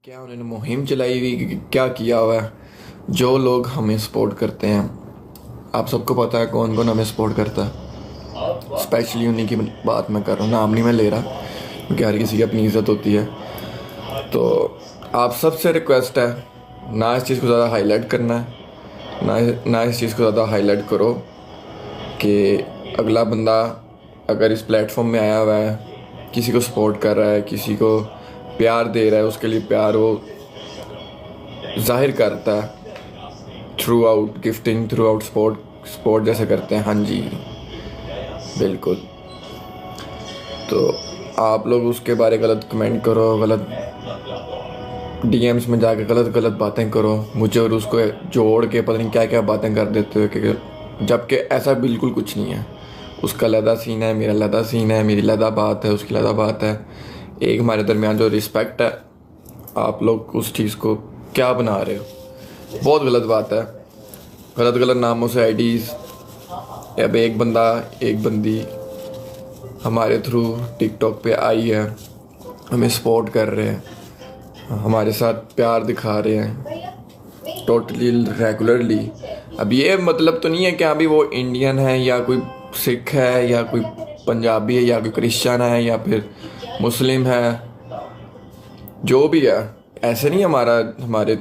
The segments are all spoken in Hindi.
क्या उन्होंने मुहिम चलाई हुई क्या किया हुआ है जो लोग हमें सपोर्ट करते हैं। आप सबको पता है कौन कौन हमें सपोर्ट करता है। स्पेशली उन्हीं की बात मैं कर रहा हूँ, नाम नहीं मैं ले रहा क्योंकि हर किसी की अपनी इज्जत होती है। तो आप सबसे रिक्वेस्ट है, ना इस चीज़ को ज़्यादा हाईलाइट करना है, ना इस चीज़ को ज़्यादा हाईलाइट करो कि अगला बंदा अगर इस प्लेटफॉर्म में आया हुआ है, किसी को सपोर्ट कर रहा है, किसी को प्यार दे रहा है, उसके लिए प्यार वो जाहिर करता है through out gifting, through out support जैसे करते हैं। हाँ जी बिल्कुल। तो आप लोग उसके बारे गलत कमेंट करो, गलत डीएम्स में जाके गलत गलत बातें करो, मुझे और उसको जोड़ के पता नहीं क्या क्या बातें कर देते हो कि जबकि ऐसा बिल्कुल कुछ नहीं है। उसका लदा सीन है, मेरा लदा सीन है, मेरी लदा बात है, उसकी लदा बात है। एक हमारे दरमियान जो रिस्पेक्ट है, आप लोग उस चीज़ को क्या बना रहे हो, बहुत गलत बात है। गलत गलत नामों से आईडीज़, अब एक बंदा एक बंदी हमारे थ्रू टिकटॉक पे आई है, हमें सपोर्ट कर रहे हैं, हमारे साथ प्यार दिखा रहे हैं टोटली रेगुलरली। अब ये मतलब तो नहीं है कि अभी वो इंडियन है या कोई सिख है या कोई पंजाबी है या कोई क्रिश्चियन है या फिर मुस्लिम है, जो भी है ऐसे नहीं। हमारे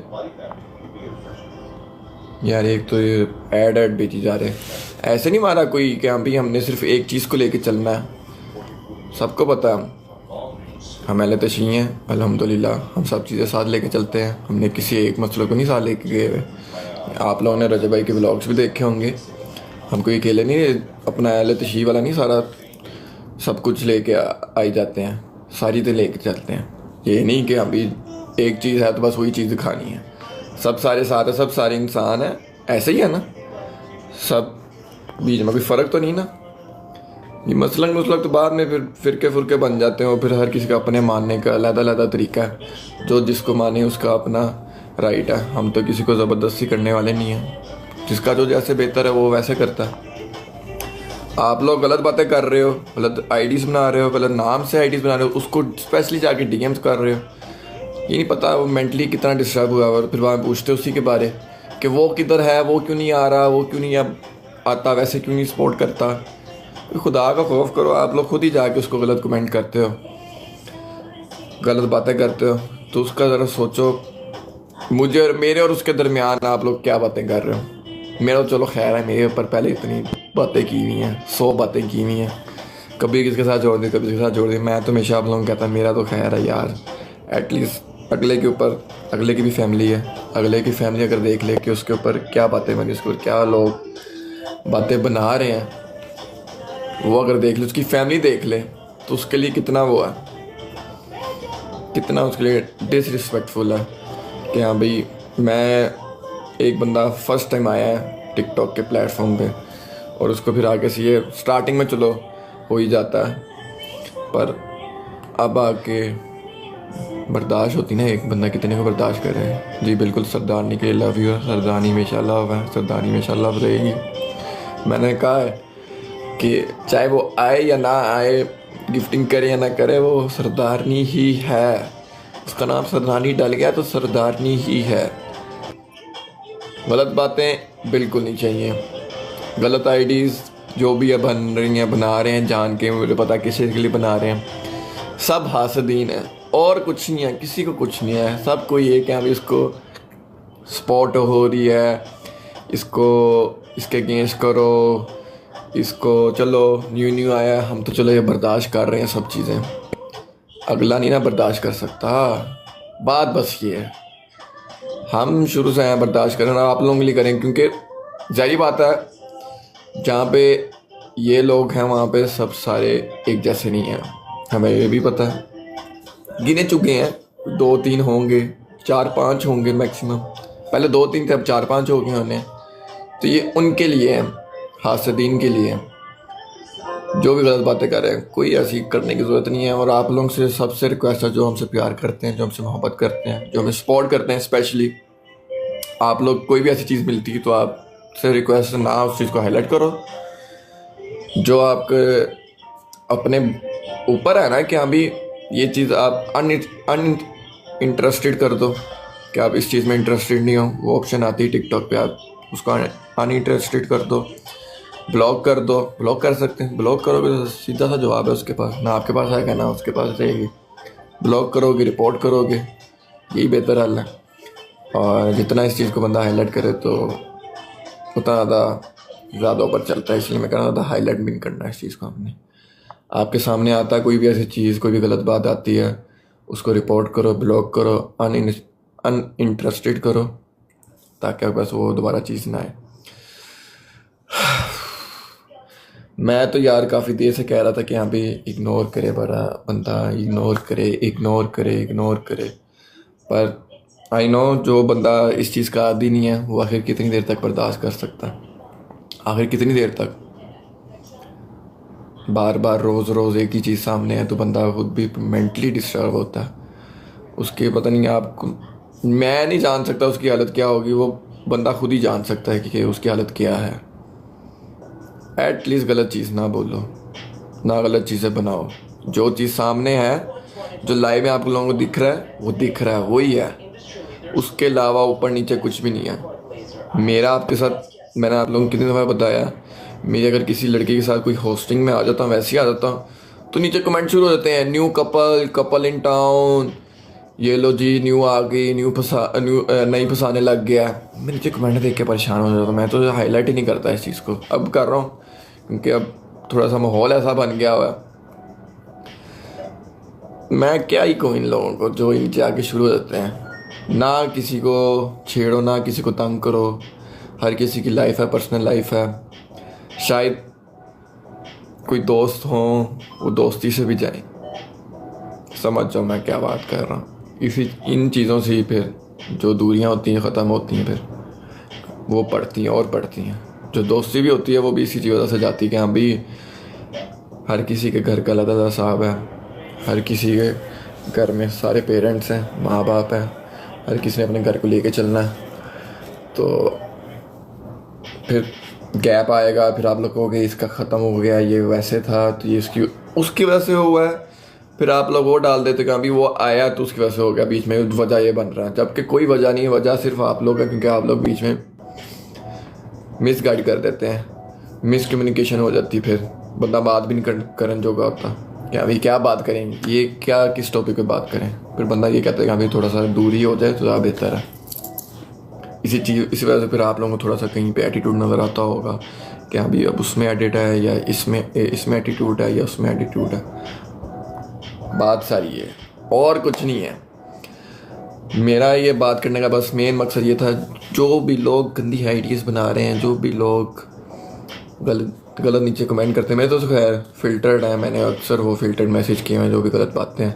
यार एक तो ये ऐड भेजी जा रहे हैं, ऐसे नहीं हमारा कोई कि अभी हमने सिर्फ एक चीज़ को लेके चलना है। सबको पता है हम अहले तशी हैं, अल्हम्दुलिल्लाह हम सब चीज़ें साथ लेके चलते हैं। हमने किसी एक मसले को नहीं साथ लेके गए हुए। आप लोगों ने रजब भाई के व्लॉग्स भी देखे होंगे, हम कोई अकेले नहीं, अपना अहले तशी वाला नहीं, सारा सब कुछ लेके आई जाते हैं, सारी चीज़ें लेके चलते हैं। ये नहीं कि अभी एक चीज़ है तो बस वही चीज़ दिखानी है। सब सारे साथ है, सब सारे इंसान है, ऐसे ही है ना, सब बीच में कोई फ़र्क तो नहीं ना। ये मसलन तो बाद में फिर फ़िरके फुरके बन जाते हैं और फिर हर किसी का अपने मानने का अलग तरीका है। जो जिसको माने उसका अपना राइट है, हम तो किसी को ज़बरदस्ती करने वाले नहीं हैं। जिसका जो जैसे बेहतर है वो वैसे करता है। आप लोग गलत बातें कर रहे हो, गलत आईडीज़ बना रहे हो, गलत नाम से आईडीज़ बना रहे हो, उसको स्पेशली जाके डीएम्स कर रहे हो। ये नहीं पता वो मेंटली कितना डिस्टर्ब हुआ और फिर वहाँ पूछते उसी के बारे कि वो किधर है, वो क्यों नहीं आ रहा, वो क्यों नहीं आता, वैसे क्यों नहीं सपोर्ट करता। खुदा का खौफ करो, आप लोग खुद ही जाके उसको गलत कमेंट करते हो, गलत बातें करते हो, तो उसका ज़रा सोचो। मुझे और मेरे और उसके दरमियान आप लोग क्या बातें कर रहे हो। मेरा तो चलो खैर है, मेरे ऊपर पहले इतनी बातें की हुई हैं, 100 बातें की हुई हैं, कभी किसके साथ जोड़ दी, कभी किसके साथ जोड़ दी। मैं तो हमेशा आप लोगों को कहता मेरा तो खैर है यार, एटलीस्ट अगले के ऊपर, अगले की भी फैमिली है, अगले की फैमिली अगर देख ले कि उसके ऊपर क्या बातें बनी, उसके ऊपर क्या लोग बातें बना रहे हैं, वो अगर देख ले, उसकी फैमिली देख ले, तो उसके लिए कितना वो है, कितना उसके लिए डिसरिस्पेक्टफुल है कि हाँ भाई मैं, एक बंदा फर्स्ट टाइम आया है टिकटॉक के प्लेटफॉर्म पे और उसको फिर आगे से ये स्टार्टिंग में चलो हो ही जाता है, पर अब आके बर्दाश्त होती ना, एक बंदा कितने को बर्दाश्त कर रहे हैं। जी बिल्कुल, सरदारनी के लव यू, सरदारनी हमेशा लव है, सरदारनी हमेशा लव रहेगी। मैंने कहा है कि चाहे वो आए या ना आए, गिफ्टिंग करे या ना करे, वो सरदारनी ही है। उसका नाम सरदारनी डल गया तो सरदारनी ही है। गलत बातें बिल्कुल नहीं चाहिए। गलत आईडीज़ जो भी है बन रही हैं, बना रहे हैं जान के, मुझे पता किस चीज़ के लिए बना रहे हैं। सब हासदीन है और कुछ नहीं है, किसी को कुछ नहीं है। सब कोई ये क्या इसको सपोर्ट हो रही है, इसको इसके अगेंस्ट करो, इसको चलो न्यू आया, हम तो चलो ये बर्दाश्त कर रहे हैं सब चीज़ें। अगला नहीं ना बर्दाश्त कर सकता। बात बस ये है, हम शुरू से आए बर्दाश्त करें, आप लोगों के लिए करें, क्योंकि जाहिर बात है जहाँ पे ये लोग हैं वहाँ पे सब सारे एक जैसे नहीं हैं। हमें ये भी पता है, गिने चुके हैं, 2-3 होंगे, 4-5 होंगे मैक्सिमम। पहले 2-3 थे, अब 4-5 हो गए उन्हें। तो ये उनके लिए है, हासदीन के लिए, जो भी गलत बातें कर रहे हैं, कोई ऐसी करने की ज़रूरत नहीं है। और आप लोगों से सबसे रिक्वेस्ट है, जो हमसे प्यार करते हैं, जो हमसे मोहब्बत करते हैं, जो हमें सपोर्ट करते हैं, स्पेशली आप लोग, कोई भी ऐसी चीज़ मिलती है तो आपसे रिक्वेस्ट है ना उस चीज़ को हाईलाइट करो। जो आपके अपने ऊपर है ना कि अभी ये चीज़ आप इंटरेस्टेड कर दो कि आप इस चीज़ में इंटरेस्टेड नहीं हो, वो ऑप्शन आती है टिकटॉक पे, आप उसको अनइंटरेस्टेड कर दो। ब्लॉक कर दो, ब्लॉक कर सकते हैं। ब्लॉक करोगे तो सीधा सा जवाब है उसके पास, ना आपके पास आएगा ना उसके पास रहेगी। ब्लॉक करोगे, रिपोर्ट करोगे, यही बेहतर हल है। और जितना इस चीज़ को बंदा हाईलाइट करे तो उतना ज़्यादा ऊपर चलता है, इसलिए मैं कह रहा था हाईलाइट भी नहीं करना इस चीज़ को। हमने आपके सामने आता है कोई भी ऐसी चीज़, कोई भी गलत बात आती है, उसको रिपोर्ट करो, ब्लॉक करो, अनइंटरेस्टेड करो, ताकि आपके पास वो दोबारा चीज़ ना आए। मैं तो यार काफ़ी देर से कह रहा था कि हाँ भाई इग्नोर करे, बड़ा बंदा इग्नोर करे इग्नोर करे इग्नोर करे, पर आई नो जो बंदा इस चीज़ का आदी नहीं है वो आखिर कितनी देर तक बर्दाश्त कर सकता है। आखिर कितनी देर तक बार बार रोज़ रोज़ एक ही चीज़ सामने है तो बंदा खुद भी मेंटली डिस्टर्ब होता है। उसके पता नहीं, आपको मैं नहीं जान सकता उसकी हालत क्या होगी, वो बंदा खुद ही जान सकता है कि उसकी हालत क्या है। एटलीस्ट गलत चीज़ ना बोलो, ना गलत चीज़ें बनाओ। जो चीज़ सामने है, जो लाइव में आप लोगों को दिख रहा है, वो दिख रहा है, वही है। उसके अलावा ऊपर नीचे कुछ भी नहीं है। मेरा आपके साथ, मैंने आप लोगों को कितनी दफ़ा बताया, मेरी अगर किसी लड़के के साथ कोई होस्टिंग में आ जाता हूँ, वैसे ही आ जाता हूँ, तो नीचे कमेंट शुरू हो जाते हैं, न्यू कपल इन टाउन, ये लो जी न्यू आ गई, नई फंसाने लग गया। मैं नीचे कमेंट देख के परेशान हो जाता हूँ। मैं तो हाईलाइट ही नहीं करता इस चीज़ को, अब कर रहा हूँ क्योंकि अब थोड़ा सा माहौल ऐसा बन गया हुआ है। मैं क्या ही कहूँ इन लोगों को जो नीचे आके शुरू हो जाते हैं। ना किसी को छेड़ो, ना किसी को तंग करो। हर किसी की लाइफ है, पर्सनल लाइफ है। शायद कोई दोस्त हो, वो दोस्ती से भी जाए। समझ जाओ मैं क्या बात कर रहा हूँ। इन चीज़ों से ही फिर जो दूरियां होती हैं ख़त्म होती हैं, फिर वो पड़ती हैं और पड़ती हैं। जो दोस्ती भी होती है वो भी इसी की वजह से जाती है कि हाँ भाई हर किसी के घर का अलग अलग हिसाब है, हर किसी के घर में सारे पेरेंट्स हैं, माँ बाप हैं, हर किसी ने अपने घर को लेके चलना है। तो फिर गैप आएगा, फिर आप लोग कहोगे इसका ख़त्म हो गया, ये वैसे था तो ये उसकी वजह से हुआ है। फिर आप लोग वो डाल देते कि अभी वो आया तो उसकी वजह से हो गया, बीच में वजह ये बन रहा है, जबकि कोई वजह नहीं है। वजह सिर्फ आप लोग है, क्योंकि आप लोग बीच में मिस गाइड कर देते हैं, मिस कम्युनिकेशन हो जाती, फिर बंदा बात भी नहीं करने जोगा होता कि अभी क्या बात करें, ये क्या किस टॉपिक पे बात करें। फिर बंदा ये कहता है कि अभी थोड़ा सा दूरी हो जाए तो ज़्यादा बेहतर है। इसी वजह से फिर आप लोगों को थोड़ा सा कहीं पे एटीट्यूड नज़र आता होगा कि अभी अब उसमें एडिट है या इसमें एटीट्यूड है या उसमें एटीट्यूड है। बात सारी है और कुछ नहीं है। मेरा ये बात करने का बस मेन मकसद ये था, जो भी लोग गंदी आइडियाज़ बना रहे हैं, जो भी लोग गलत नीचे कमेंट करते हैं, मैं तो खैर फ़िल्टर्ड है, मैंने अक्सर वो फ़िल्टर्ड मैसेज किए हैं। जो भी गलत बातें हैं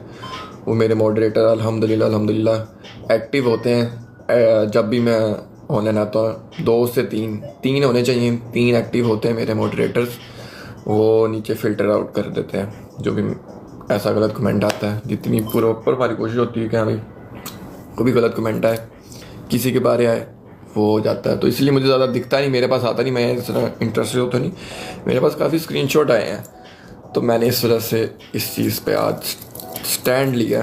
वो मेरे मॉडरेटर अल्हम्दुलिल्लाह एक्टिव होते हैं। जब भी मैं ऑनलाइन आता हूँ 2 से 3 होने चाहिए, 3 एक्टिव होते हैं मेरे मॉडरेटर्स। वो नीचे फ़िल्टर आउट कर देते हैं जो भी ऐसा गलत कमेंट आता है। जितनी प्रॉपर हमारी कोशिश होती है कि हाँ भाई कोई भी गलत कमेंट आए, किसी के बारे आए, वो हो जाता है। तो इसलिए मुझे ज़्यादा दिखता नहीं, मेरे पास आता नहीं, मैं इस तरह इंटरेस्टेड होता नहीं। मेरे पास काफ़ी स्क्रीनशॉट आए हैं, तो मैंने इस वजह से इस चीज़ पे आज स्टैंड लिया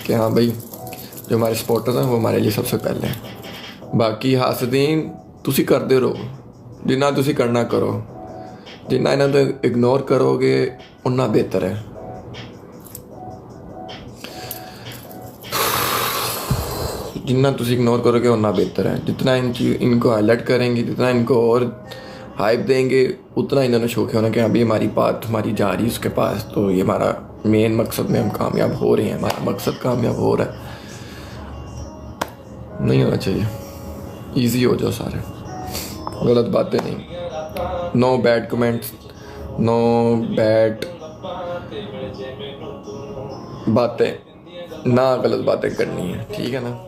कि हाँ भाई जो हमारे सपोर्टर्स हैं वो हमारे लिए सबसे पहले हैं। बाकी हासदीन तुसी करते रहो, जिन्ना तुसी करना करो, जिन्ना इन्हें तो इग्नोर करोगे उन्ना बेहतर है। जितना तुम इग्नोर करोगे उतना बेहतर है। जितना इनको हाईलाइट करेंगे, जितना इनको और हाइप देंगे, उतना इन्होंने शौक होना कि अभी हमारी बात हमारी जा रही है उसके पास, तो ये हमारा मेन मकसद में हम कामयाब हो रहे हैं, हमारा मकसद कामयाब हो रहा है। नहीं होना चाहिए, इजी हो जाओ सारे, गलत बातें नहीं, no bad comments, no bad बातें, ना गलत बातें करनी है, ठीक है ना।